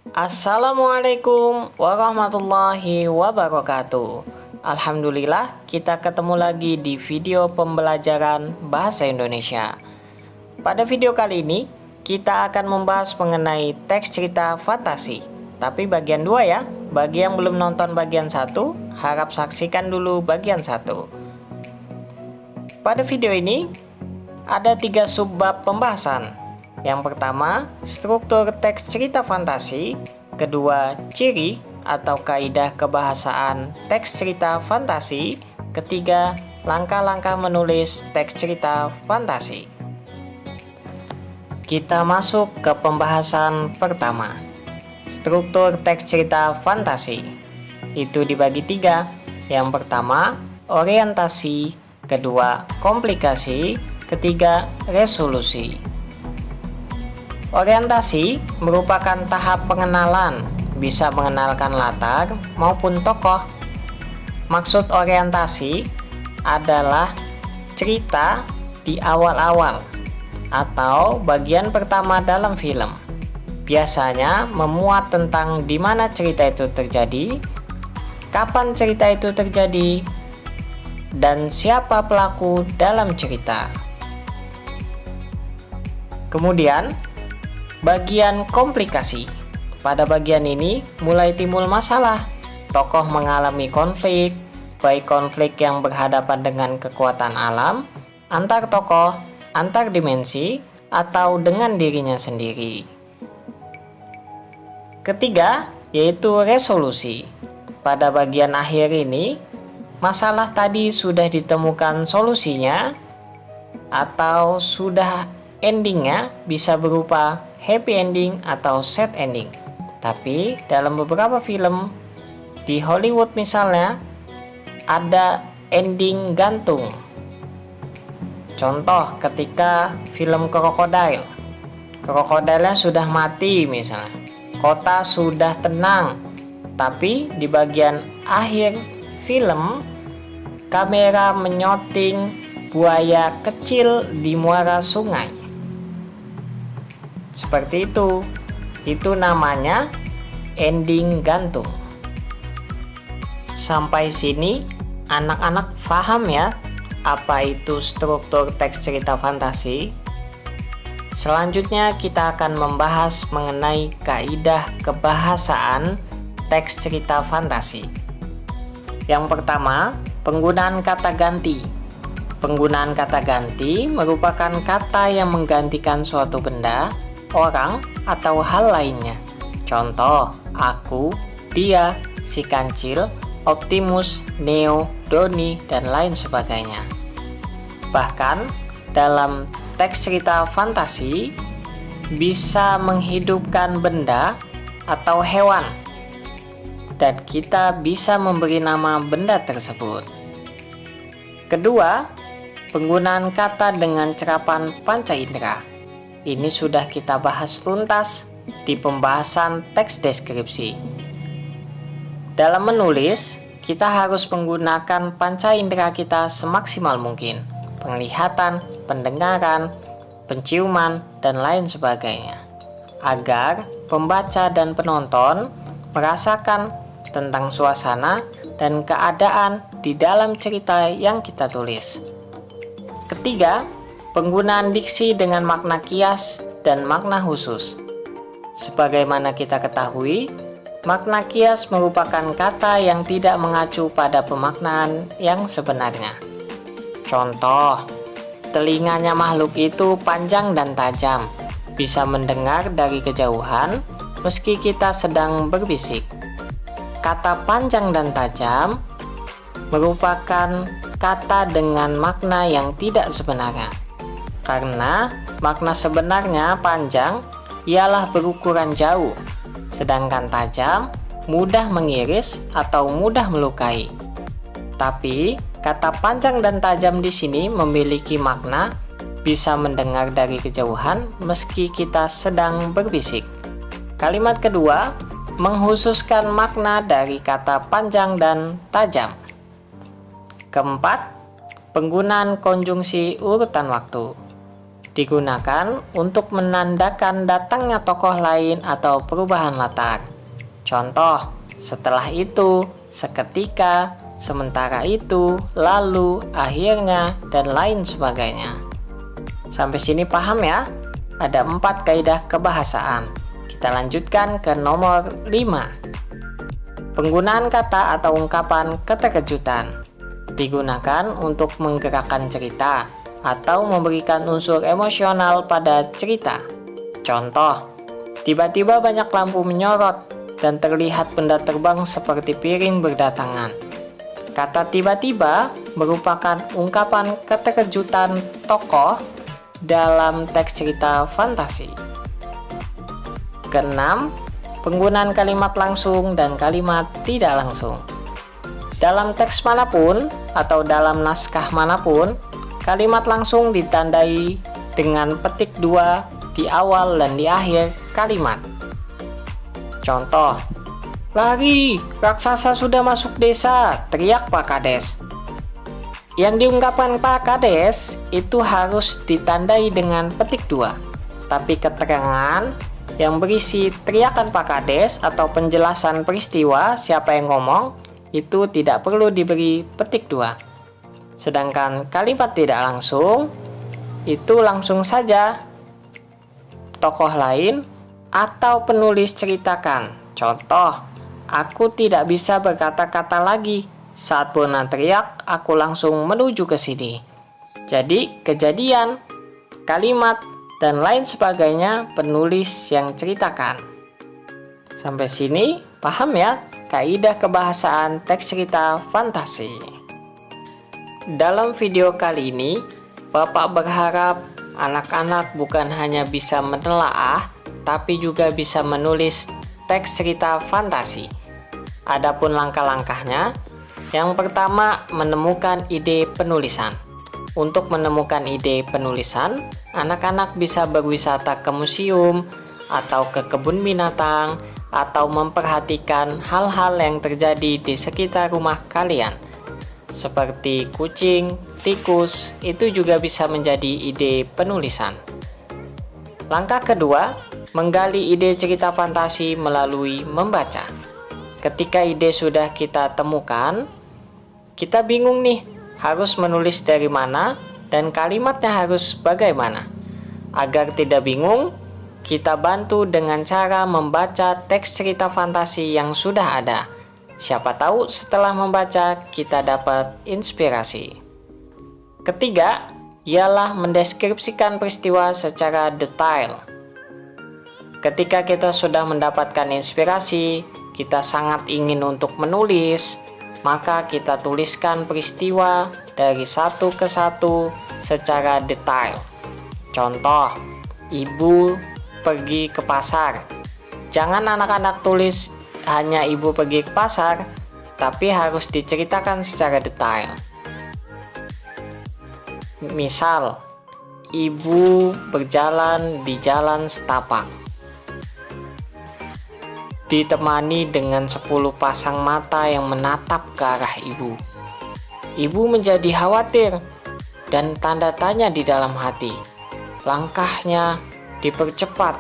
Assalamualaikum warahmatullahi wabarakatuh. Alhamdulillah, kita ketemu lagi di video pembelajaran bahasa Indonesia. Pada video kali ini, kita akan membahas mengenai teks cerita fantasi. Tapi bagian 2 ya. Bagi yang belum nonton bagian 1, harap saksikan dulu bagian 1. Pada video ini, ada 3 subbab pembahasan. Yang pertama, struktur teks cerita fantasi. Kedua, ciri atau kaidah kebahasaan teks cerita fantasi. Ketiga, langkah-langkah menulis teks cerita fantasi. Kita masuk ke pembahasan pertama. Struktur teks cerita fantasi itu dibagi 3. Yang pertama, orientasi. Kedua, komplikasi. Ketiga, resolusi. Orientasi merupakan tahap pengenalan, bisa mengenalkan latar maupun tokoh. Maksud orientasi adalah cerita di awal-awal atau bagian pertama dalam film. Biasanya memuat tentang di mana cerita itu terjadi, kapan cerita itu terjadi, dan siapa pelaku dalam cerita. Kemudian, bagian komplikasi. Pada bagian ini mulai timbul masalah. Tokoh mengalami konflik, baik konflik yang berhadapan dengan kekuatan alam, antar tokoh, antar dimensi, atau dengan dirinya sendiri. Ketiga, yaitu resolusi. Pada bagian akhir ini, masalah tadi sudah ditemukan solusinya atau sudah endingnya, bisa berupa happy ending atau sad ending. Tapi dalam beberapa film di Hollywood misalnya ada ending gantung. Contoh ketika film Krokodil. Krokodilnya sudah mati misalnya. Kota sudah tenang. Tapi di bagian akhir film kamera menyoting buaya kecil di muara sungai. Seperti itu namanya ending gantung. Sampai sini anak-anak paham ya apa itu struktur teks cerita fantasi? Selanjutnya kita akan membahas mengenai kaidah kebahasaan teks cerita fantasi. Yang pertama, penggunaan kata ganti. Penggunaan kata ganti merupakan kata yang menggantikan suatu benda, orang, atau hal lainnya. Contoh, aku, dia, si kancil, Optimus, Neo, Doni, dan lain sebagainya. Bahkan, dalam teks cerita fantasi bisa menghidupkan benda atau hewan, dan kita bisa memberi nama benda tersebut. Kedua, penggunaan kata dengan cerapan panca indera. Ini sudah kita bahas tuntas di pembahasan teks deskripsi. Dalam menulis, kita harus menggunakan panca indera kita semaksimal mungkin. Penglihatan, pendengaran, penciuman, dan lain sebagainya. Agar pembaca dan penonton merasakan tentang suasana dan keadaan di dalam cerita yang kita tulis. Ketiga, penggunaan diksi dengan makna kias dan makna khusus. Sebagaimana kita ketahui, makna kias merupakan kata yang tidak mengacu pada pemaknaan yang sebenarnya. Contoh, telinganya makhluk itu panjang dan tajam, bisa mendengar dari kejauhan meski kita sedang berbisik. Kata panjang dan tajam merupakan kata dengan makna yang tidak sebenarnya. Karena makna sebenarnya panjang ialah berukuran jauh, sedangkan tajam mudah mengiris atau mudah melukai. Tapi kata panjang dan tajam di sini memiliki makna bisa mendengar dari kejauhan meski kita sedang berbisik. Kalimat kedua menghususkan makna dari kata panjang dan tajam. Keempat, penggunaan konjungsi urutan waktu. digunakan untuk menandakan datangnya tokoh lain atau perubahan latar. Contoh, setelah itu, seketika, sementara itu, lalu, akhirnya, dan lain sebagainya. Sampai sini paham ya? Ada 4 kaidah kebahasaan. Kita lanjutkan ke nomor 5. Penggunaan kata atau ungkapan keterkejutan digunakan untuk menggerakkan cerita atau memberikan unsur emosional pada cerita. Contoh, tiba-tiba banyak lampu menyorot dan terlihat benda terbang seperti piring berdatangan. Kata tiba-tiba merupakan ungkapan keterkejutan tokoh dalam teks cerita fantasi. Keenam, penggunaan kalimat langsung dan kalimat tidak langsung. Dalam teks manapun atau dalam naskah manapun, kalimat langsung ditandai dengan petik 2 di awal dan di akhir kalimat. Contoh, lari, raksasa sudah masuk desa, teriak Pak Kades. Yang diungkapkan Pak Kades itu harus ditandai dengan petik 2. Tapi keterangan yang berisi teriakan Pak Kades atau penjelasan peristiwa siapa yang ngomong itu tidak perlu diberi petik 2. Sedangkan kalimat tidak langsung itu langsung saja tokoh lain atau penulis ceritakan. Contoh, aku tidak bisa berkata-kata lagi. Saat Bona teriak, aku langsung menuju ke sini. Jadi, kejadian, kalimat, dan lain sebagainya penulis yang ceritakan. Sampai sini, paham ya kaidah kebahasaan teks cerita fantasi. Dalam video kali ini, Bapak berharap anak-anak bukan hanya bisa menelaah, tapi juga bisa menulis teks cerita fantasi. Adapun langkah-langkahnya, yang pertama menemukan ide penulisan. Untuk menemukan ide penulisan, anak-anak bisa berwisata ke museum atau ke kebun binatang atau memperhatikan hal-hal yang terjadi di sekitar rumah kalian. Seperti kucing, tikus, itu juga bisa menjadi ide penulisan. Langkah kedua, menggali ide cerita fantasi melalui membaca. Ketika ide sudah kita temukan, kita bingung nih, harus menulis dari mana dan kalimatnya harus bagaimana. Agar tidak bingung, kita bantu dengan cara membaca teks cerita fantasi yang sudah ada. Siapa tahu setelah membaca kita dapat inspirasi. Ketiga, ialah mendeskripsikan peristiwa secara detail. Ketika kita sudah mendapatkan inspirasi, kita sangat ingin untuk menulis, maka kita tuliskan peristiwa dari satu ke satu secara detail. Contoh, ibu pergi ke pasar. Jangan anak-anak tulis hanya ibu pergi ke pasar, tapi harus diceritakan secara detail. Misal, ibu berjalan di jalan setapak, ditemani dengan 10 pasang mata yang menatap ke arah ibu. Ibu menjadi khawatir dan tanda tanya di dalam hati. Langkahnya dipercepat,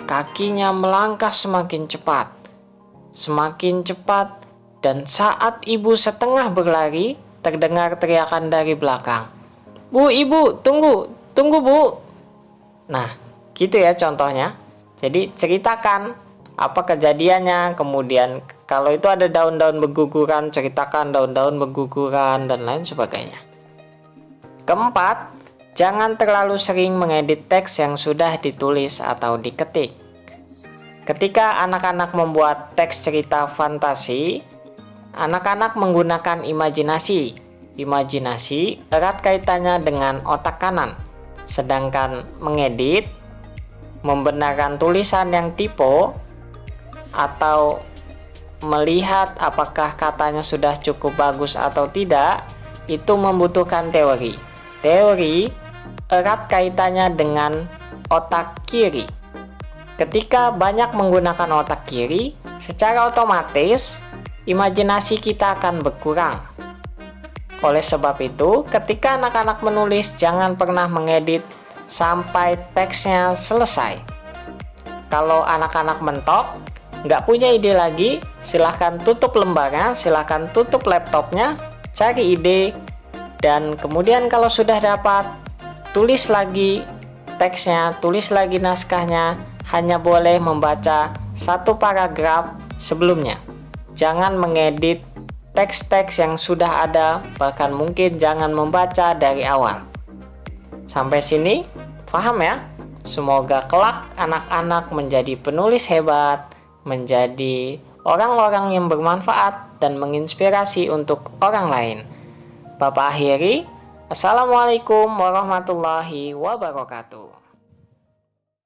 kakinya melangkah semakin cepat, dan saat ibu setengah berlari, terdengar teriakan dari belakang. Bu, ibu, tunggu bu. Nah, gitu ya contohnya. Jadi ceritakan apa kejadiannya, kemudian kalau itu ada daun-daun berguguran, ceritakan daun-daun berguguran dan lain sebagainya. Keempat, jangan terlalu sering mengedit teks yang sudah ditulis atau diketik. Ketika anak-anak membuat teks cerita fantasi, anak-anak menggunakan imajinasi. Imajinasi erat kaitannya dengan otak kanan, sedangkan mengedit, membenarkan tulisan yang typo, atau melihat apakah katanya sudah cukup bagus atau tidak, itu membutuhkan teori. Teori erat kaitannya dengan otak kiri. Ketika banyak menggunakan otak kiri, secara otomatis imajinasi kita akan berkurang. Oleh sebab itu, ketika anak-anak menulis, jangan pernah mengedit sampai teksnya selesai. Kalau anak-anak mentok, nggak punya ide lagi, silahkan tutup lembarnya, silahkan tutup laptopnya, cari ide, dan kemudian kalau sudah dapat, tulis lagi teksnya, tulis lagi naskahnya, hanya boleh membaca satu paragraf sebelumnya. Jangan mengedit teks-teks yang sudah ada, bahkan mungkin jangan membaca dari awal. Sampai sini, paham ya? Semoga kelak anak-anak menjadi penulis hebat, menjadi orang-orang yang bermanfaat dan menginspirasi untuk orang lain. Bapak akhiri, Assalamualaikum warahmatullahi wabarakatuh.